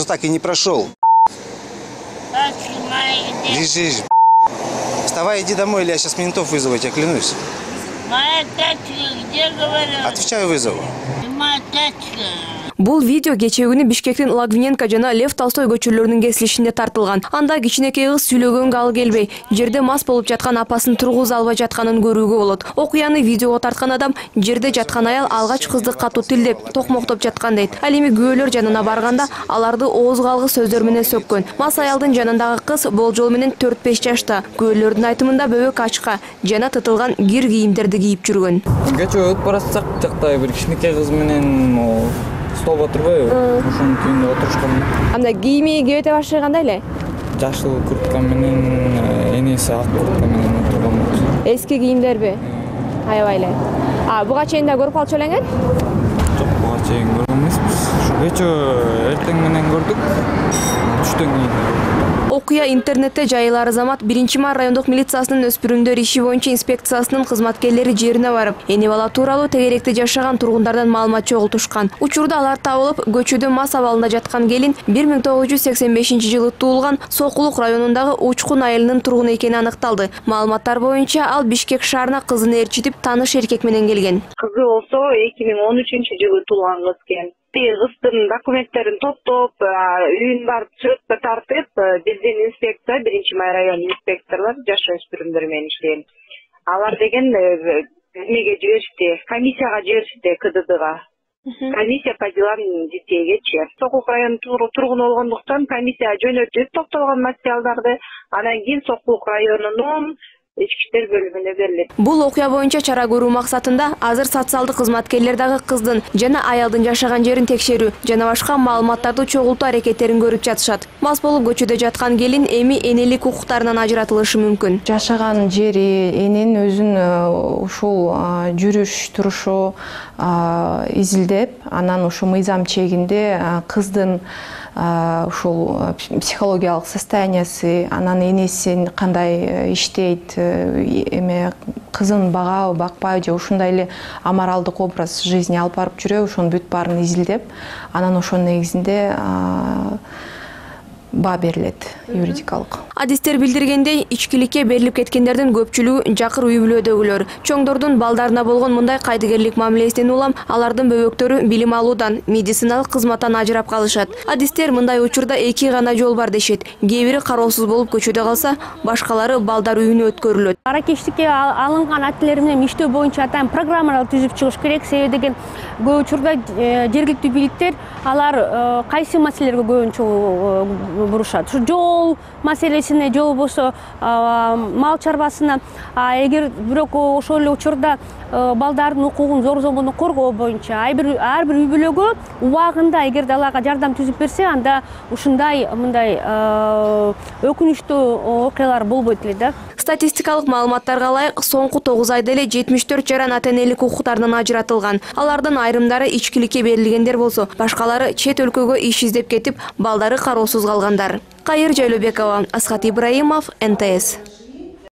так и не прошел. Лежишь. Вставай, иди домой, или я сейчас ментов вызову, я тебя клянусь. Моя тачка где, говорю? Отвечаю вызову. Моя тачка. Бул видео кечээ күнү Бишкектин Лагвиненко жана Лев Толстой көчөлөрүнүн кесилишинде тартылган. Анда кичинекей кыз сүйлөгөнгө ал келбей, жерде мас болуп жаткан апасын тургуза албай жатканын көрүүгө болот. Окуяны видеого тарткан адам жерде жаткан аял алгач кызды катуу тилдеп, токмоктоп жаткан дейт. Ал эми күбөлөр жанына барганда аларды оозго алгыс сөздөр менен сөккөн. Мас аялдын жанындагы кыз болжол менен 4-5 жашта. Күбөлөрдүн айтымында бөбөк ачка жана тытылган кир кийимдерди кийип жүргөн. Кечээ өтүп баратсак жакта бир кичинекей кыз менен стоп отурбайбы? Ошонун түйүндө отурушкан. Анда кийими кийип башлагандай эле. Жашыл куртка менен, энеси ак куртка менен отурган болчу. Эски кийимдерби? Аябай эле. Буга чейин да көрүп калчу элеңер? Жок, буга чейин көргөн эмеспиз. Кечээ эртең менен көрдүк. Түштөн кийин. Окуя интернетте жайылары замат 1-мар райондук милициясынын өспүрүмдөр иши боюнча инспекциясынын кызматкерлери жерине барып, эне бала тууралуу тегеректе жашаган тургундардан маалымат чогултушкан. Учурда алар табылып, көчөдө мас абалында жаткан келин 1985-жылы туулган Сокулук районундагы Учкун айылынын тургуну экени аныкталды. Маалыматтар боюнча ал Бишкек шаарына кызын ээрчитип, тааныш эркек менен келген. Кызы болсо 2013-жылы туулган кыз экен. Кыздын документтерин топтоп, үйүн барып чыгып тартып, биздин инспекция, 1-май район инспекторлор жаш өспүрүмдөр менен иштеген. Алар деген эмеге жиберишти, комиссияга жиберишти, КДДга. Комиссия по делам детейгечи. Сокулук районунун тургуну болгондуктан комиссия жөнөтүп топтолгон материалдарды анан кийин Сокулук районунун ички иштер бөлүмүнө берилет. Бул окуя боюнча чара көрүү максатында азыр социалдык кызматкерлер дагы кыздын жана аялдын жашаган жерин текшерүү жана башка маалыматтарды чогултуу аракеттерин көрүп жатышат. Мас болуп көчөдө жаткан келин эми энелик укуктарынан ажыратылышы мүмкүн. Жашаган жери, эненин өзүн ушул жүрүш турушу изилдеп, анан ушу мыйзам чегинде кыздын ушул психологиялык состояниясы, анан энесин кандай иштейт, эме кызын багабы, бакпайбы же ушундай эле аморалдык образ жизни алып барып жүрөбү, ошонун бүт баарын изилдеп, анан ошонун негизинде баа берилет юридикалык. Адистер билдиргендей, ичкиликке берилип кеткендердин көпчүлүгү жакыр үй бүлөдөгүлөр. Чоңдордун балдарына болгон мындай кайдыгерлик мамилесинен улам алардын бөбөктөрү билим алуудан, медициналык кызматтан ажырап калышат. Адистер мындай учурда 2 гана жол бар дешет. Кээ бири кароосуз болуп көчөдө калса, башкалары балдар үйүнө өткөрүлөт. Аракештикке алынган актилер менен иштөө боюнча атайын программалар түзүп чыгыш керек. Себеби деген көп учурда жергиликтүү бийликтер алар кайсы маселелерге көбүнчө бурушат. Ушу жол маселесине, же болбосо мал чарбасына, эгер бирок ошол эле учурда балдардын укугун зор-зомбуну коргоо боюнча ар бир үй бүлөгө убагында эгерде аларга жардам түзүп берсе, анда ушундай мындай өкүнүчтүү окуялар болбойт эле да. Статистикалык маалыматтарга ылайык, соңку 9 айда эле 74 жаран ата-энелик укуктарынан ажыратылган. Алардын айрымдары ичкиликке берилгендер болсо, башкалары чет өлкөгө иш издеп кетип, балдары кароосуз калгандар. Кайыр Жайлообекова, Асхат Ибраимов, НТС.